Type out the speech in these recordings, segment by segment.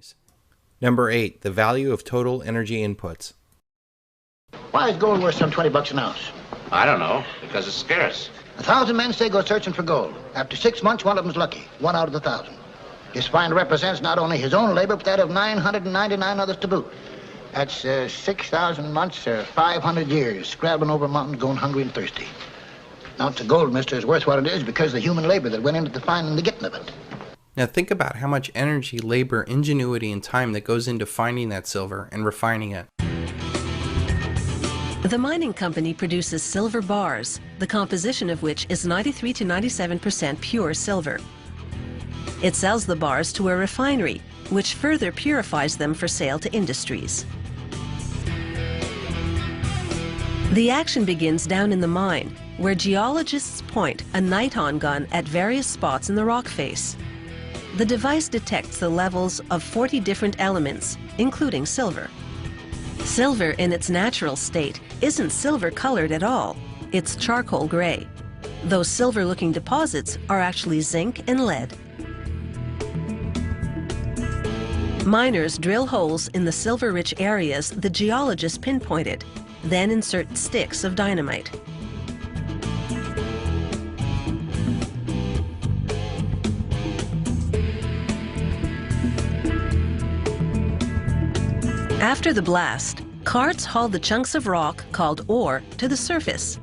companies. Number 8, the value of total energy inputs. Why is gold worth some $20 an ounce? I don't know, because it's scarce. 1,000 men say go searching for gold. After 6 months, one of them's lucky. 1 out of the 1,000. His find represents not only his own labor, but that of 999 others to boot. That's 6,000 months or 500 years, scrabbling over mountains, going hungry and thirsty. An ounce of gold, mister, is worth what it is because of the human labor that went into the finding and the getting of it. Now think about how much energy, labor, ingenuity, and time that goes into finding that silver and refining it. The mining company produces silver bars, the composition of which is 93 to 97% pure silver. It sells the bars to a refinery, which further purifies them for sale to industries. The action begins down in the mine, where geologists point a niton gun at various spots in the rock face. The device detects the levels of 40 different elements, including silver. Silver in its natural state isn't silver colored at all. It's charcoal gray. Those silver-looking deposits are actually zinc and lead. Miners drill holes in the silver-rich areas the geologists pinpointed, then insert sticks of dynamite. After the blast, carts haul the chunks of rock, called ore, to the surface.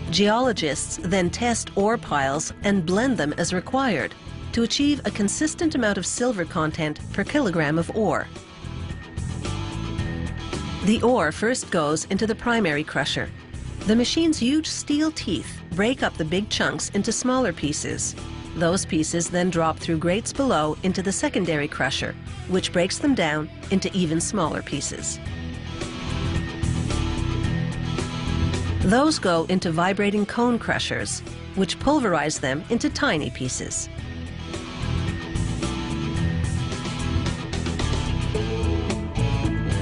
Geologists then test ore piles and blend them as required to achieve a consistent amount of silver content per kilogram of ore. The ore first goes into the primary crusher. The machine's huge steel teeth break up the big chunks into smaller pieces. Those pieces then drop through grates below into the secondary crusher, which breaks them down into even smaller pieces. Those go into vibrating cone crushers, which pulverize them into tiny pieces.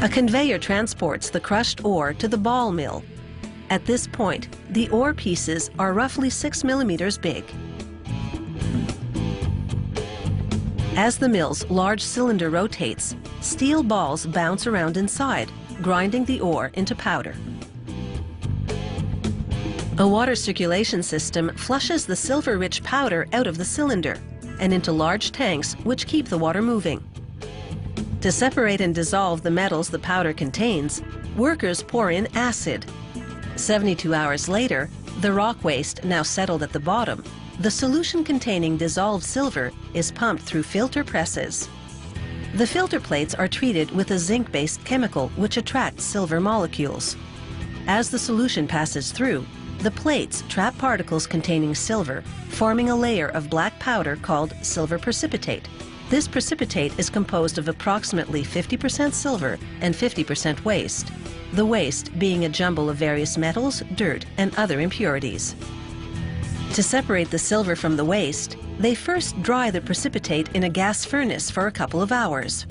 A conveyor transports the crushed ore to the ball mill. At this point, the ore pieces are roughly 6 millimeters big. As the mill's large cylinder rotates, steel balls bounce around inside, grinding the ore into powder. A water circulation system flushes the silver-rich powder out of the cylinder and into large tanks which keep the water moving. To separate and dissolve the metals the powder contains, workers pour in acid. 72 hours later, the rock waste now settled at the bottom, the solution containing dissolved silver is pumped through filter presses. The filter plates are treated with a zinc-based chemical which attracts silver molecules. As the solution passes through, the plates trap particles containing silver, forming a layer of black powder called silver precipitate. This precipitate is composed of approximately 50% silver and 50% waste, the waste being a jumble of various metals, dirt, and other impurities. To separate the silver from the waste, they first dry the precipitate in a gas furnace for a couple of hours.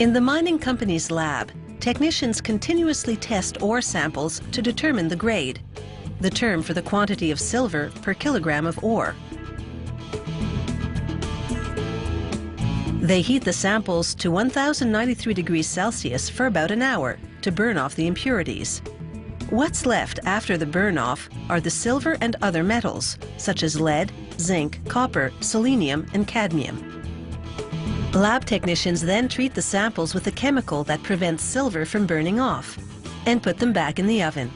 In the mining company's lab, technicians continuously test ore samples to determine the grade, the term for the quantity of silver per kilogram of ore. They heat the samples to 1093 degrees Celsius for about an hour to burn off the impurities. What's left after the burn-off are the silver and other metals, such as lead, zinc, copper, selenium, and cadmium. Lab technicians then treat the samples with a chemical that prevents silver from burning off and put them back in the oven.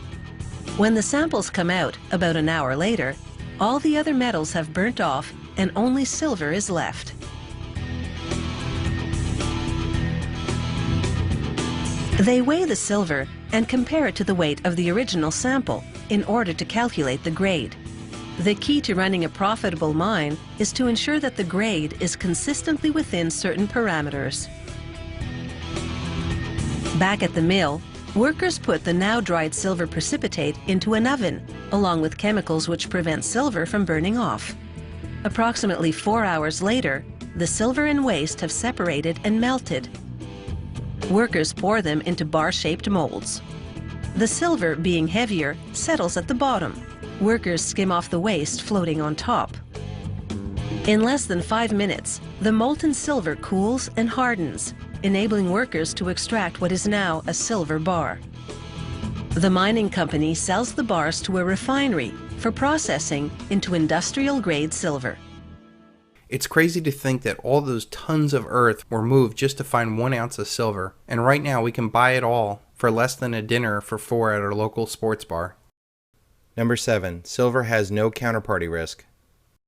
When the samples come out about an hour later, all the other metals have burnt off and only silver is left. They weigh the silver and compare it to the weight of the original sample in order to calculate the grade. The key to running a profitable mine is to ensure that the grade is consistently within certain parameters. Back at the mill, workers put the now dried silver precipitate into an oven, along with chemicals which prevent silver from burning off. Approximately 4 hours later, the silver and waste have separated and melted. Workers pour them into bar-shaped molds. The silver, being heavier, settles at the bottom. Workers skim off the waste floating on top. In less than 5 minutes, the molten silver cools and hardens, enabling workers to extract what is now a silver bar. The mining company sells the bars to a refinery for processing into industrial-grade silver. It's crazy to think that all those tons of earth were moved just to find 1 ounce of silver, and right now we can buy it all for less than a dinner for 4 at our local sports bar. Number 7. Silver has no counterparty risk.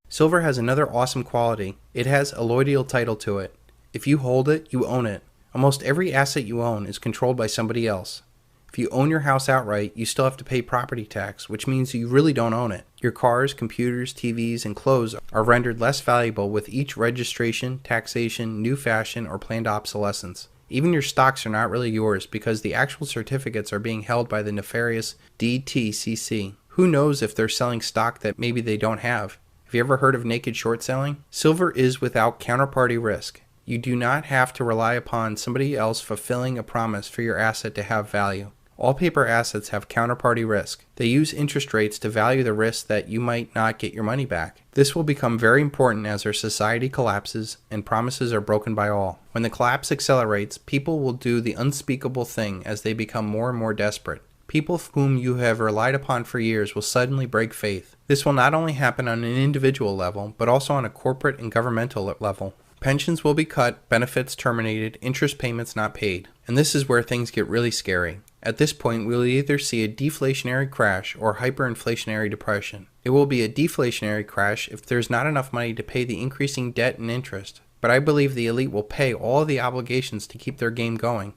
Silver has another awesome quality. It has a alloidial title to it. If you hold it, you own it. Almost every asset you own is controlled by somebody else. If you own your house outright, you still have to pay property tax, which means you really don't own it. Your cars, computers, TVs, and clothes are rendered less valuable with each registration, taxation, new fashion, or planned obsolescence. Even your stocks are not really yours because the actual certificates are being held by the nefarious DTCC. Who knows if they're selling stock that maybe they don't have? Have you ever heard of naked short selling? Silver is without counterparty risk. You do not have to rely upon somebody else fulfilling a promise for your asset to have value. All paper assets have counterparty risk. They use interest rates to value the risk that you might not get your money back. This will become very important as our society collapses and promises are broken by all. When the collapse accelerates, people will do the unspeakable thing as they become more and more desperate. People whom you have relied upon for years will suddenly break faith. This will not only happen on an individual level, but also on a corporate and governmental level. Pensions will be cut, benefits terminated, interest payments not paid. And this is where things get really scary. At this point, we will either see a deflationary crash or hyperinflationary depression. It will be a deflationary crash if there's not enough money to pay the increasing debt and interest. But I believe the elite will pay all the obligations to keep their game going.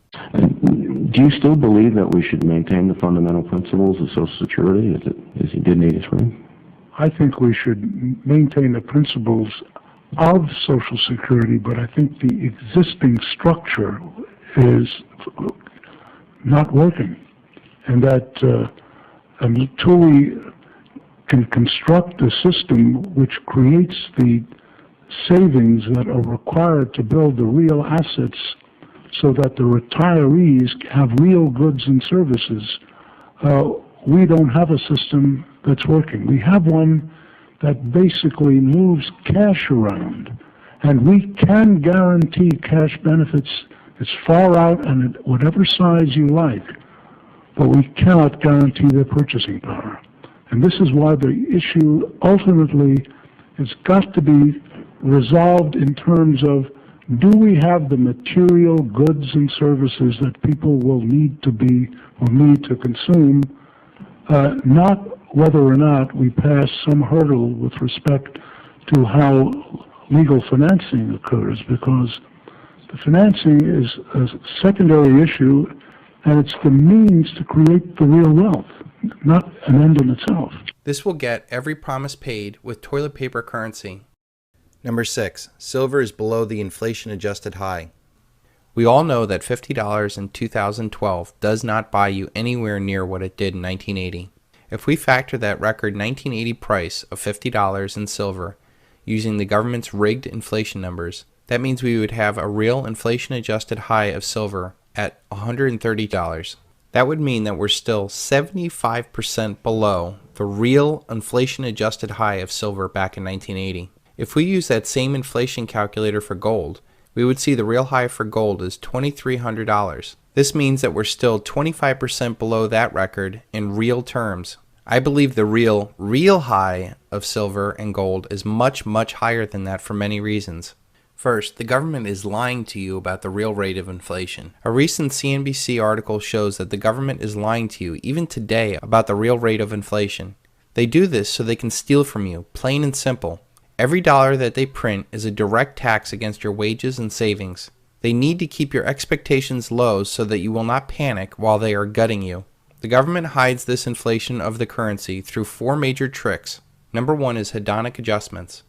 Do you still believe that we should maintain the fundamental principles of Social Security as you did in 83? I think we should maintain the principles of Social Security, but I think the existing structure is not working, and that until we can construct a system which creates the savings that are required to build the real assets so that the retirees have real goods and services, we don't have a system that's working. We have one that basically moves cash around, and we can guarantee cash benefits as far out and at whatever size you like, but we cannot guarantee their purchasing power. And this is why the issue ultimately has got to be resolved in terms of, do we have the material goods and services that people will need to consume, not whether or not we pass some hurdle with respect to how legal financing occurs, because the financing is a secondary issue, and it's the means to create the real wealth, not an end in itself. This will get every promise paid with toilet paper currency. Number 6. Silver is below the inflation-adjusted high. We all know that $50 in 2012 does not buy you anywhere near what it did in 1980. If we factor that record 1980 price of $50 in silver using the government's rigged inflation numbers, that means we would have a real inflation-adjusted high of silver at $130. That would mean that we're still 75% below the real inflation-adjusted high of silver back in 1980. If we use that same inflation calculator for gold, we would see the real high for gold is $2,300. This means that we're still 25% below that record in real terms. I believe the real high of silver and gold is much, much higher than that for many reasons. First, the government is lying to you about the real rate of inflation. A recent CNBC article shows that the government is lying to you even today about the real rate of inflation. They do this so they can steal from you, plain and simple. Every dollar that they print is a direct tax against your wages and savings. They need to keep your expectations low so that you will not panic while they are gutting you. The government hides this inflation of the currency through 4 major tricks. Number 1 is hedonic adjustments.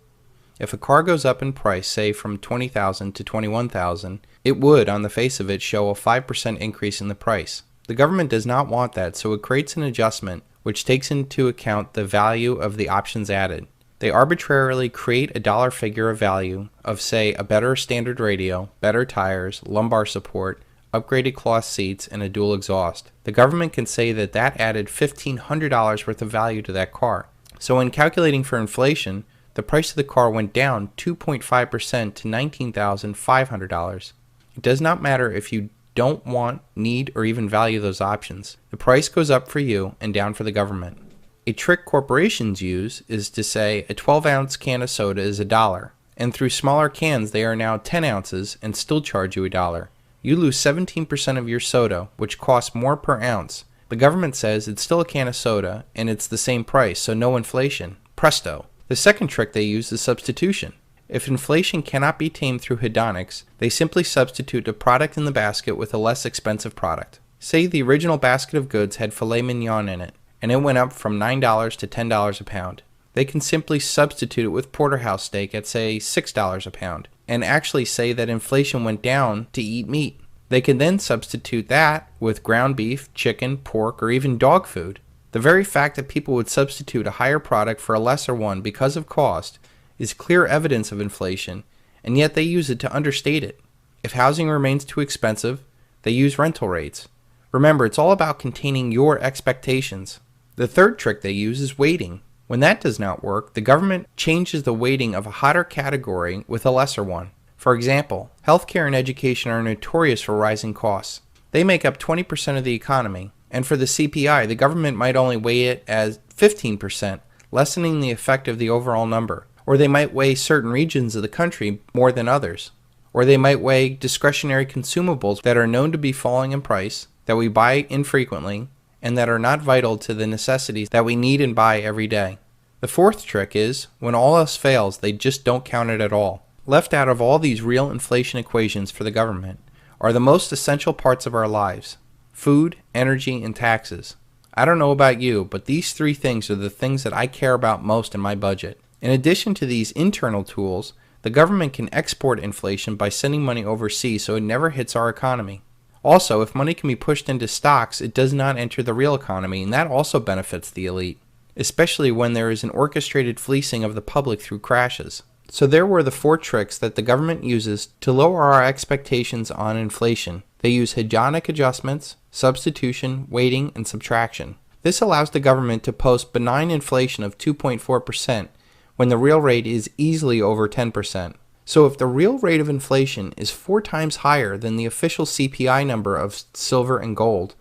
If a car goes up in price, say from $20,000 to $21,000, it would, on the face of it, show a 5% increase in the price. The government does not want that, so it creates an adjustment which takes into account the value of the options added. They arbitrarily create a dollar figure of value of, say, a better standard radio, better tires, lumbar support, upgraded cloth seats, and a dual exhaust. The government can say that that added $1,500 worth of value to that car. So in calculating for inflation, the price of the car went down 2.5% to $19,500. It does not matter if you don't want, need, or even value those options. The price goes up for you and down for the government. A trick corporations use is to say a 12-ounce can of soda is $1, and through smaller cans they are now 10 ounces and still charge you $1. You lose 17% of your soda, which costs more per ounce. The government says it's still a can of soda and it's the same price, so no inflation. Presto. The second trick they use is substitution. If inflation cannot be tamed through hedonics, they simply substitute a product in the basket with a less expensive product. Say the original basket of goods had filet mignon in it, and it went up from $9 to $10 a pound. They can simply substitute it with porterhouse steak at, say, $6 a pound, and actually say that inflation went down to eat meat. They can then substitute that with ground beef, chicken, pork, or even dog food. The very fact that people would substitute a higher product for a lesser one because of cost is clear evidence of inflation, and yet they use it to understate it. If housing remains too expensive, they use rental rates. Remember, it's all about containing your expectations. The third trick they use is weighting. When that does not work, the government changes the weighting of a hotter category with a lesser one. For example, healthcare and education are notorious for rising costs. They make up 20% of the economy, and for the CPI, the government might only weigh it as 15%, lessening the effect of the overall number. Or they might weigh certain regions of the country more than others. Or they might weigh discretionary consumables that are known to be falling in price, that we buy infrequently, and that are not vital to the necessities that we need and buy every day. The fourth trick is, when all else fails, they just don't count it at all. Left out of all these real inflation equations for the government are the most essential parts of our lives: food, energy, and taxes. I don't know about you, but these three things are the things that I care about most in my budget. In addition to these internal tools, the government can export inflation by sending money overseas so it never hits our economy. Also, if money can be pushed into stocks, it does not enter the real economy, and that also benefits the elite, especially when there is an orchestrated fleecing of the public through crashes. So there were the four tricks that the government uses to lower our expectations on inflation. They use hedonic adjustments, substitution, weighting, and subtraction. This allows the government to post benign inflation of 2.4%, when the real rate is easily over 10%. So if the real rate of inflation is 4 times higher than the official CPI number of silver and gold,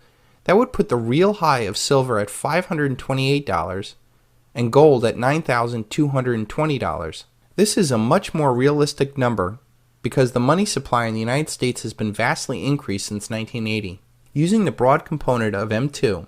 that would put the real high of silver at $528 and gold at $9,220. This is a much more realistic number because the money supply in the United States has been vastly increased since 1980. Using the broad component of M2,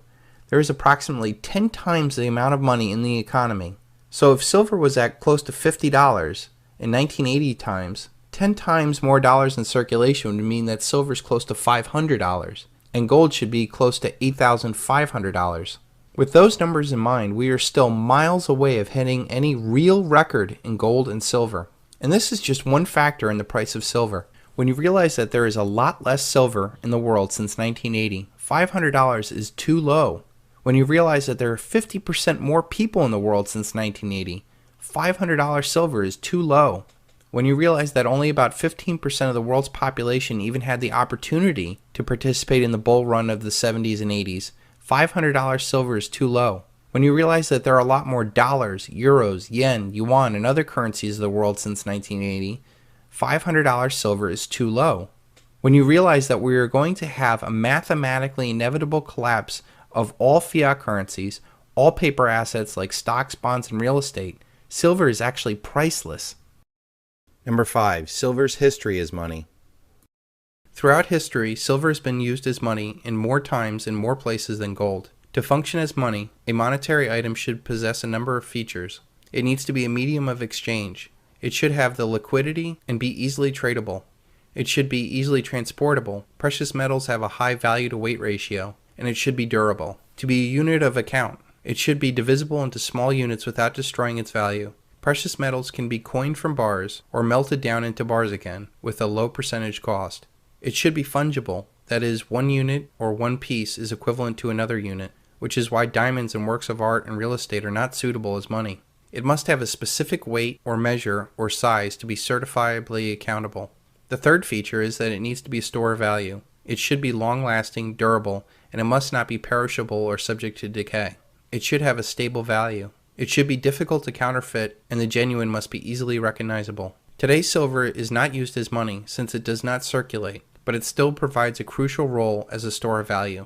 there is approximately 10 times the amount of money in the economy. So if silver was at close to $50 in 1980 times, 10 times more dollars in circulation would mean that silver is close to $500, and gold should be close to $8,500. With those numbers in mind, we are still miles away of hitting any real record in gold and silver. And this is just one factor in the price of silver. When you realize that there is a lot less silver in the world since 1980, $500 is too low. When you realize that there are 50% more people in the world since 1980, $500 silver is too low. When you realize that only about 15% of the world's population even had the opportunity to participate in the bull run of the 70s and 80s, $500 silver is too low. When you realize that there are a lot more dollars, euros, yen, yuan, and other currencies of the world since 1980, $500 silver is too low. When you realize that we are going to have a mathematically inevitable collapse of all fiat currencies, all paper assets like stocks, bonds, and real estate, silver is actually priceless. Number 5. Silver's history as money. Throughout history, silver has been used as money in more times and more places than gold. To function as money, a monetary item should possess a number of features. It needs to be a medium of exchange. It should have the liquidity and be easily tradable. It should be easily transportable. Precious metals have a high value to weight ratio, and it should be durable. To be a unit of account, it should be divisible into small units without destroying its value. Precious metals can be coined from bars or melted down into bars again with a low percentage cost. It should be fungible, that is, one unit or one piece is equivalent to another unit, which is why diamonds and works of art and real estate are not suitable as money. It must have a specific weight or measure or size to be certifiably accountable. The third feature is that it needs to be a store of value. It should be long-lasting, durable, and it must not be perishable or subject to decay. It should have a stable value. It should be difficult to counterfeit, and the genuine must be easily recognizable. Today's silver is not used as money since it does not circulate, but it still provides a crucial role as a store of value.